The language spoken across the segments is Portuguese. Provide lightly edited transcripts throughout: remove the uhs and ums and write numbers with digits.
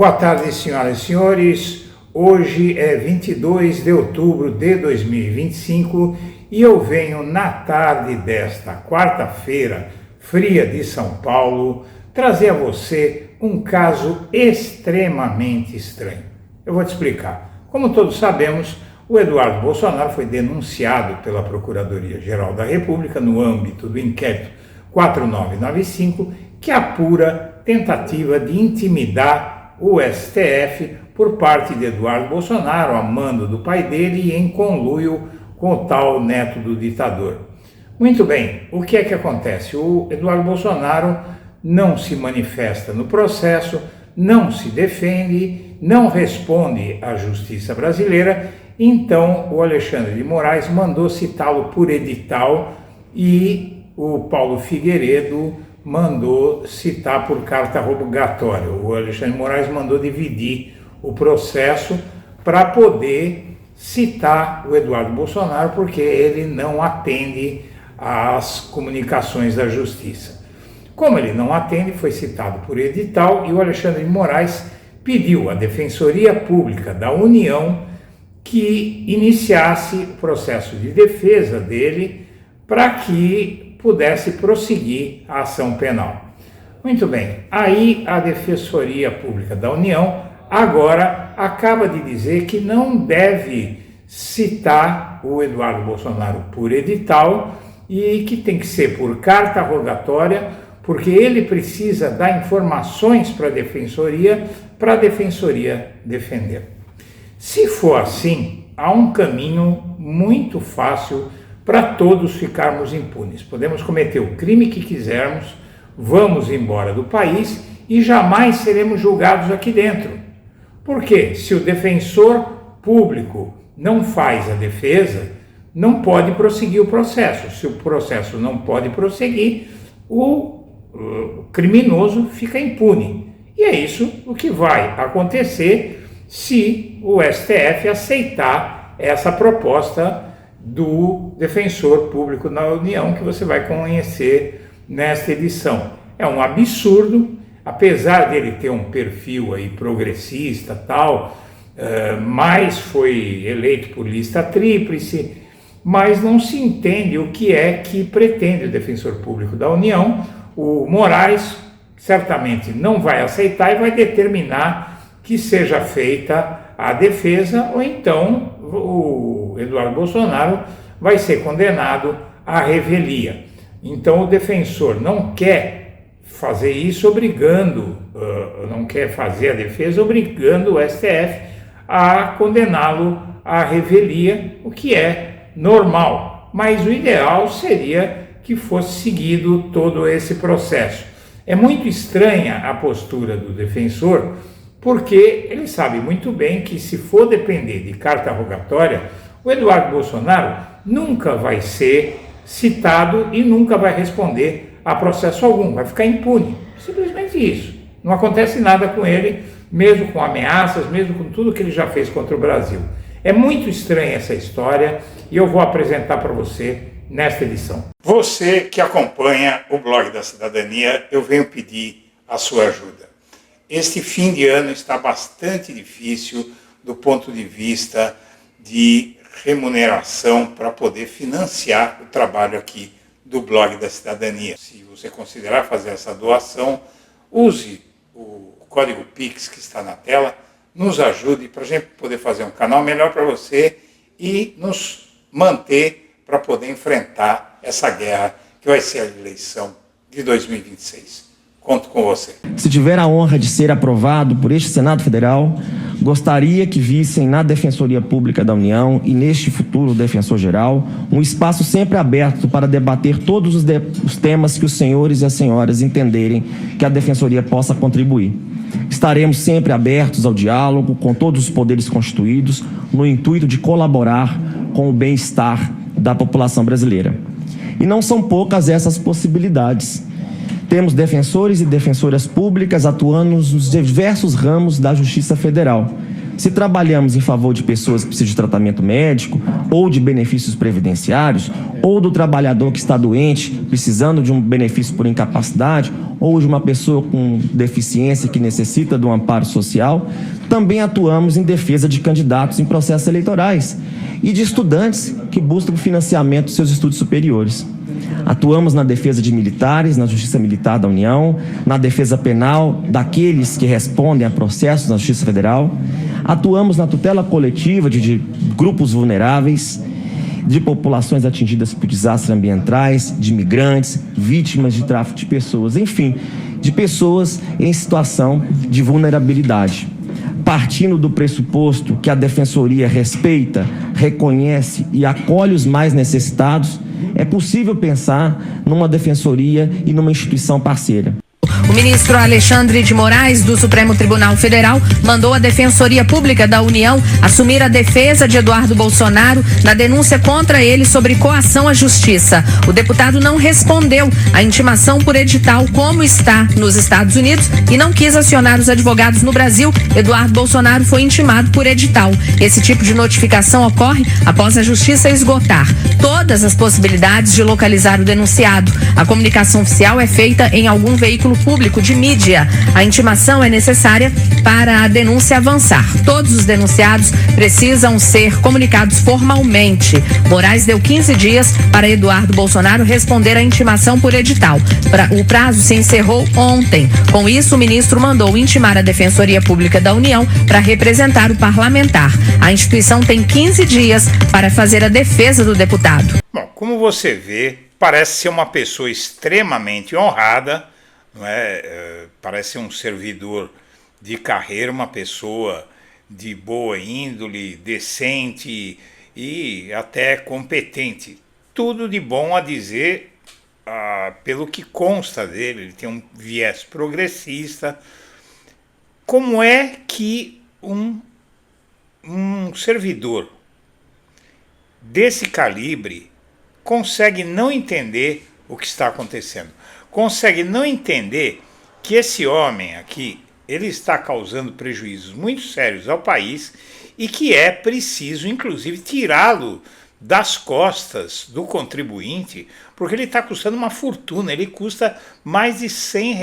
Boa tarde, senhoras e senhores. Hoje é 22 de outubro de 2025 e eu venho na tarde desta quarta-feira fria de São Paulo trazer a você um caso extremamente estranho. Eu vou te explicar. Como todos sabemos, o Eduardo Bolsonaro foi denunciado pela Procuradoria-Geral da República no âmbito do inquérito 4995, que apura tentativa de intimidar o STF por parte de Eduardo Bolsonaro, a mando do pai dele e em conluio com o tal neto do ditador. Muito bem, o que é que acontece? O Eduardo Bolsonaro não se manifesta no processo, não se defende, não responde à justiça brasileira, então o Alexandre de Moraes mandou citá-lo por edital e o Paulo Figueiredo mandou citar por carta rogatória. O Alexandre de Moraes mandou dividir o processo para poder citar o Eduardo Bolsonaro, porque ele não atende às comunicações da justiça. Como ele não atende, foi citado por edital e o Alexandre de Moraes pediu à Defensoria Pública da União que iniciasse o processo de defesa dele para que pudesse prosseguir a ação penal. Muito bem, aí a Defensoria Pública da União agora acaba de dizer que não deve citar o Eduardo Bolsonaro por edital e que tem que ser por carta rogatória, porque ele precisa dar informações para a Defensoria defender. Se for assim, há um caminho muito fácil para todos ficarmos impunes. Podemos cometer o crime que quisermos, vamos embora do país e jamais seremos julgados aqui dentro. Porque se o defensor público não faz a defesa, não pode prosseguir o processo. Se o processo não pode prosseguir, o criminoso fica impune. E é isso o que vai acontecer se o STF aceitar essa proposta do defensor público da União, que você vai conhecer nesta edição. É um absurdo, apesar dele ter um perfil aí progressista tal, mas foi eleito por lista tríplice, mas não se entende o que é que pretende o defensor público da União. O Moraes certamente não vai aceitar e vai determinar que seja feita a defesa, ou então o Eduardo Bolsonaro vai ser condenado à revelia. Então o defensor não quer fazer isso não quer fazer a defesa obrigando o STF a condená-lo à revelia, o que é normal, mas o ideal seria que fosse seguido todo esse processo. É muito estranha a postura do defensor, porque ele sabe muito bem que se for depender de carta rogatória, o Eduardo Bolsonaro nunca vai ser citado e nunca vai responder a processo algum, vai ficar impune. Simplesmente isso. Não acontece nada com ele, mesmo com ameaças, mesmo com tudo que ele já fez contra o Brasil. É muito estranha essa história e eu vou apresentar para você nesta edição. Você que acompanha o Blog da Cidadania, eu venho pedir a sua ajuda. Este fim de ano está bastante difícil do ponto de vista de remuneração para poder financiar o trabalho aqui do Blog da Cidadania. Se você considerar fazer essa doação, use o código Pix que está na tela, nos ajude para a gente poder fazer um canal melhor para você e nos manter para poder enfrentar essa guerra que vai ser a eleição de 2026. Conto com você. Se tiver a honra de ser aprovado por este Senado Federal, gostaria que vissem na Defensoria Pública da União e neste futuro Defensor-Geral um espaço sempre aberto para debater todos os temas que os senhores e as senhoras entenderem que a Defensoria possa contribuir. Estaremos sempre abertos ao diálogo com todos os poderes constituídos no intuito de colaborar com o bem-estar da população brasileira. E não são poucas essas possibilidades. Temos defensores e defensoras públicas atuando nos diversos ramos da Justiça Federal, se trabalhamos em favor de pessoas que precisam de tratamento médico ou de benefícios previdenciários, ou do trabalhador que está doente, precisando de um benefício por incapacidade, ou de uma pessoa com deficiência que necessita de um amparo social, também atuamos em defesa de candidatos em processos eleitorais e de estudantes que buscam financiamento de seus estudos superiores. Atuamos na defesa de militares, na Justiça Militar da União, na defesa penal daqueles que respondem a processos na Justiça Federal. Atuamos na tutela coletiva de grupos vulneráveis, de populações atingidas por desastres ambientais, de migrantes, vítimas de tráfico de pessoas, enfim, de pessoas em situação de vulnerabilidade. Partindo do pressuposto que a Defensoria respeita, reconhece e acolhe os mais necessitados, é possível pensar numa defensoria e numa instituição parceira. O ministro Alexandre de Moraes, do Supremo Tribunal Federal, mandou a Defensoria Pública da União assumir a defesa de Eduardo Bolsonaro na denúncia contra ele sobre coação à justiça. O deputado não respondeu à intimação por edital, como está nos Estados Unidos, e não quis acionar os advogados no Brasil. Eduardo Bolsonaro foi intimado por edital. Esse tipo de notificação ocorre após a justiça esgotar todas as possibilidades de localizar o denunciado. A comunicação oficial é feita em algum veículo público de mídia. A intimação é necessária para a denúncia avançar. Todos os denunciados precisam ser comunicados formalmente. Moraes deu 15 dias para Eduardo Bolsonaro responder à intimação por edital. O prazo se encerrou ontem. Com isso, o ministro mandou intimar a Defensoria Pública da União para representar o parlamentar. A instituição tem 15 dias para fazer a defesa do deputado. Bom, como você vê, parece ser uma pessoa extremamente honrada, não é? Parece um servidor de carreira, uma pessoa de boa índole, decente e até competente. Tudo de bom a dizer, pelo que consta dele. Ele tem um viés progressista. Como é que um servidor desse calibre consegue não entender o que está acontecendo? Consegue não entender que esse homem aqui, ele está causando prejuízos muito sérios ao país e que é preciso, inclusive, tirá-lo das costas do contribuinte, porque ele está custando uma fortuna. Ele custa mais de 100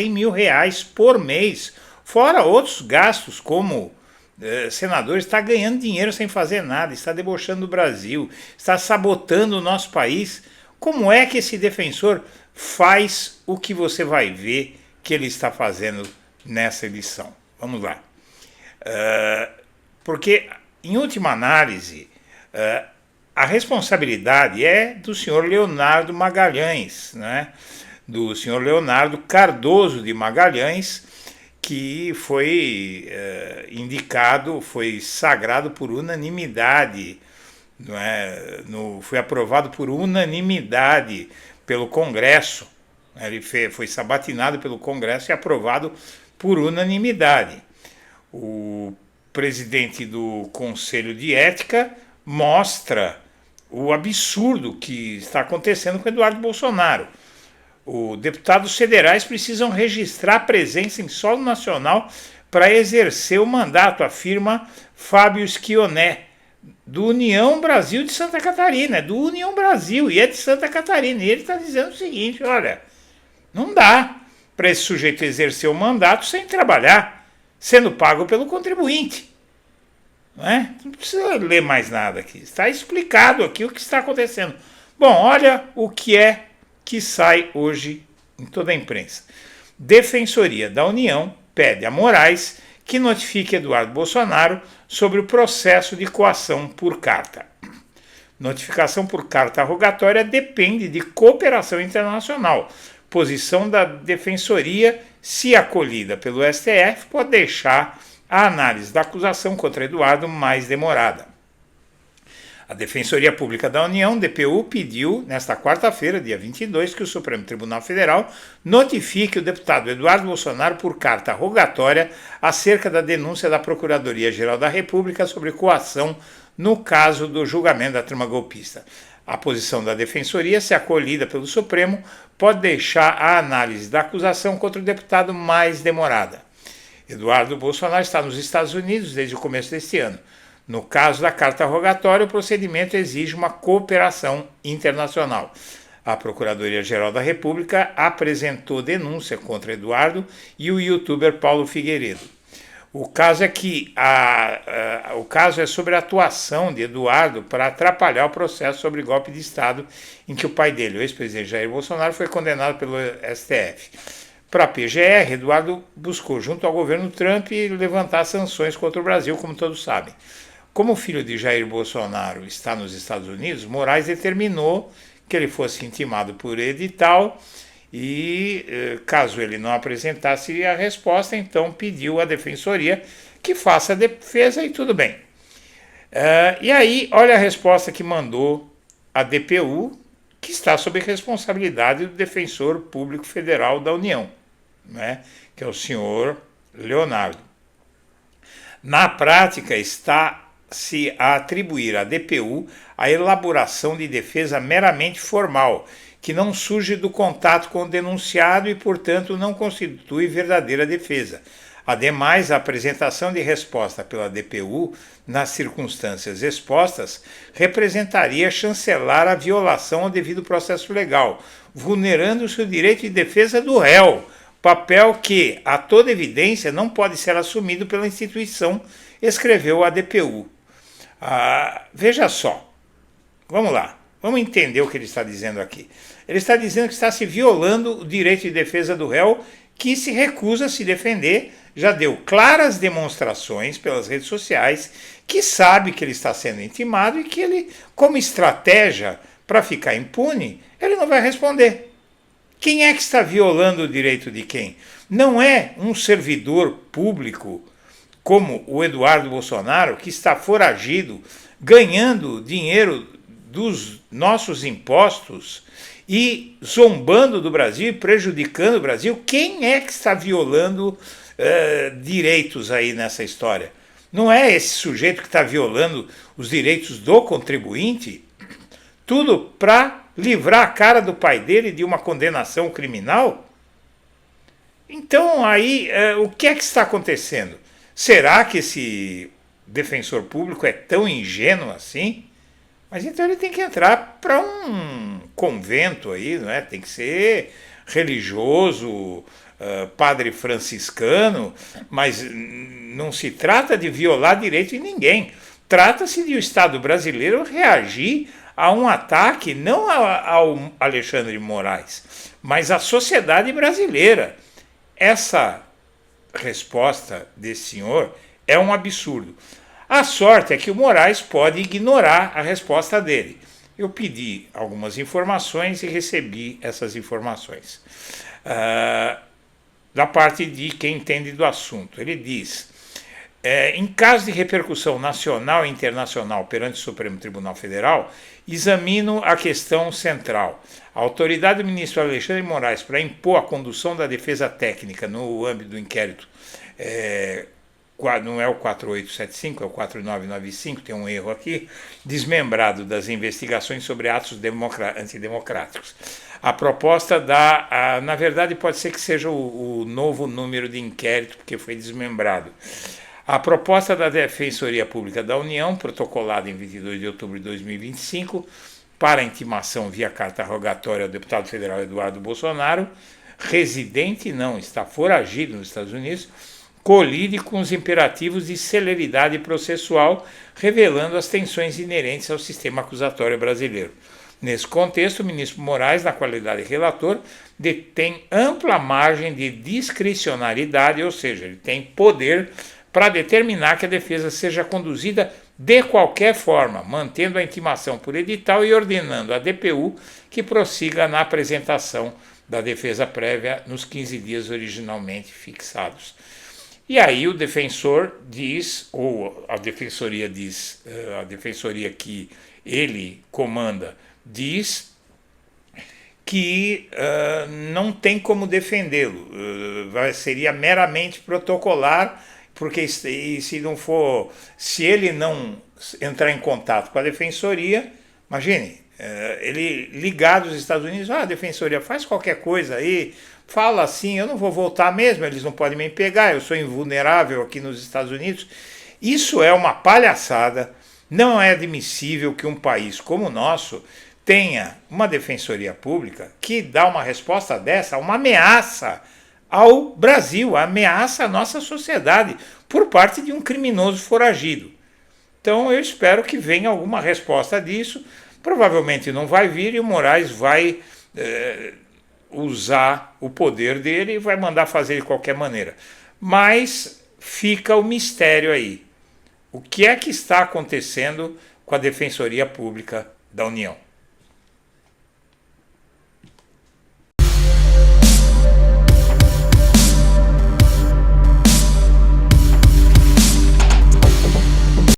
mil reais por mês, fora outros gastos, como senador está ganhando dinheiro sem fazer nada, está debochando do Brasil, está sabotando o nosso país. Como é que esse defensor faz o que você vai ver que ele está fazendo nessa edição? Vamos lá. Porque, em última análise, a responsabilidade é do senhor Leonardo Magalhães, né? Do senhor Leonardo Cardoso de Magalhães, que foi indicado, foi sagrado por unanimidade, não é? Foi aprovado por unanimidade pelo Congresso. Ele foi sabatinado pelo Congresso e aprovado por unanimidade. O presidente do Conselho de Ética mostra o absurdo que está acontecendo com Eduardo Bolsonaro. Os deputados federais precisam registrar presença em solo nacional para exercer o mandato, afirma Fábio Schioné, do União Brasil de Santa Catarina, do União Brasil, e é de Santa Catarina. E ele está dizendo o seguinte: olha, não dá para esse sujeito exercer o mandato sem trabalhar, sendo pago pelo contribuinte. Não precisa ler mais nada aqui, está explicado aqui o que está acontecendo. Bom, olha o que é que sai hoje em toda a imprensa. Defensoria da União pede a Moraes que notifique Eduardo Bolsonaro sobre o processo de coação por carta. Notificação por carta rogatória depende de cooperação internacional. Posição da Defensoria, se acolhida pelo STF, pode deixar a análise da acusação contra Eduardo mais demorada. A Defensoria Pública da União, DPU, pediu, nesta quarta-feira, dia 22, que o Supremo Tribunal Federal notifique o deputado Eduardo Bolsonaro por carta rogatória acerca da denúncia da Procuradoria-Geral da República sobre coação no caso do julgamento da trama golpista. A posição da Defensoria, se acolhida pelo Supremo, pode deixar a análise da acusação contra o deputado mais demorada. Eduardo Bolsonaro está nos Estados Unidos desde o começo deste ano. No caso da carta rogatória, o procedimento exige uma cooperação internacional. A Procuradoria-Geral da República apresentou denúncia contra Eduardo e o youtuber Paulo Figueiredo. O caso é sobre a atuação de Eduardo para atrapalhar o processo sobre golpe de Estado em que o pai dele, o ex-presidente Jair Bolsonaro, foi condenado pelo STF. Para a PGR, Eduardo buscou, junto ao governo Trump, levantar sanções contra o Brasil, como todos sabem. Como o filho de Jair Bolsonaro está nos Estados Unidos, Moraes determinou que ele fosse intimado por edital e, caso ele não apresentasse a resposta, então pediu à defensoria que faça a defesa e tudo bem. E aí, olha a resposta que mandou a DPU, que está sob responsabilidade do Defensor Público Federal da União, né, que é o senhor Leonardo. Na prática, está-se a atribuir à DPU a elaboração de defesa meramente formal, que não surge do contato com o denunciado e, portanto, não constitui verdadeira defesa. Ademais, a apresentação de resposta pela DPU, nas circunstâncias expostas, representaria chancelar a violação ao devido processo legal, vulnerando-se o direito de defesa do réu, papel que, a toda evidência, não pode ser assumido pela instituição, escreveu a DPU. Veja só, vamos lá, vamos entender o que ele está dizendo aqui. Ele está dizendo que está se violando o direito de defesa do réu, que se recusa a se defender, já deu claras demonstrações pelas redes sociais, que sabe que ele está sendo intimado e que ele, como estratégia para ficar impune, ele não vai responder. Quem é que está violando o direito de quem? Não é um servidor público como o Eduardo Bolsonaro, que está foragido, ganhando dinheiro dos nossos impostos e zombando do Brasil e prejudicando o Brasil. Quem é que está violando direitos aí nessa história? Não é esse sujeito que está violando os direitos do contribuinte? Tudo para livrar a cara do pai dele de uma condenação criminal? Então aí, o que é que está acontecendo? Será que esse defensor público é tão ingênuo assim? Mas então ele tem que entrar para um convento aí, não é? Tem que ser religioso, padre franciscano, mas não se trata de violar direito de ninguém. Trata-se de o Estado brasileiro reagir a um ataque não ao Alexandre de Moraes, mas à sociedade brasileira. Essa resposta desse senhor é um absurdo. A sorte é que o Moraes pode ignorar a resposta dele. Eu pedi algumas informações e recebi essas informações. Da parte de quem entende do assunto. Ele diz: em caso de repercussão nacional e internacional perante o Supremo Tribunal Federal, examino a questão central. A autoridade do ministro Alexandre de Moraes para impor a condução da defesa técnica no âmbito do inquérito, não é o 4875, é o 4995, tem um erro aqui, desmembrado das investigações sobre atos antidemocráticos. A proposta na verdade pode ser que seja o novo número de inquérito, porque foi desmembrado. A proposta da Defensoria Pública da União, protocolada em 22 de outubro de 2025, para intimação via carta rogatória ao deputado federal Eduardo Bolsonaro, residente não, está foragido nos Estados Unidos, colide com os imperativos de celeridade processual, revelando as tensões inerentes ao sistema acusatório brasileiro. Nesse contexto, o ministro Moraes, na qualidade de relator, detém ampla margem de discricionariedade, ou seja, ele tem poder para determinar que a defesa seja conduzida de qualquer forma, mantendo a intimação por edital e ordenando à DPU que prossiga na apresentação da defesa prévia nos 15 dias originalmente fixados. E aí o defensor diz, ou a defensoria diz, a defensoria que ele comanda diz que não tem como defendê-lo, seria meramente protocolar, porque se ele não entrar em contato com a defensoria, imagine, ele ligado aos Estados Unidos, a Defensoria faz qualquer coisa aí, fala assim, eu não vou voltar mesmo, eles não podem me pegar, eu sou invulnerável aqui nos Estados Unidos. Isso é uma palhaçada. Não é admissível que um país como o nosso tenha uma defensoria pública que dá uma resposta dessa, uma ameaça ao Brasil, ameaça à nossa sociedade por parte de um criminoso foragido. Então eu espero que venha alguma resposta disso. Provavelmente não vai vir e o Moraes vai usar o poder dele e vai mandar fazer de qualquer maneira. Mas fica o mistério aí. O que é que está acontecendo com a Defensoria Pública da União?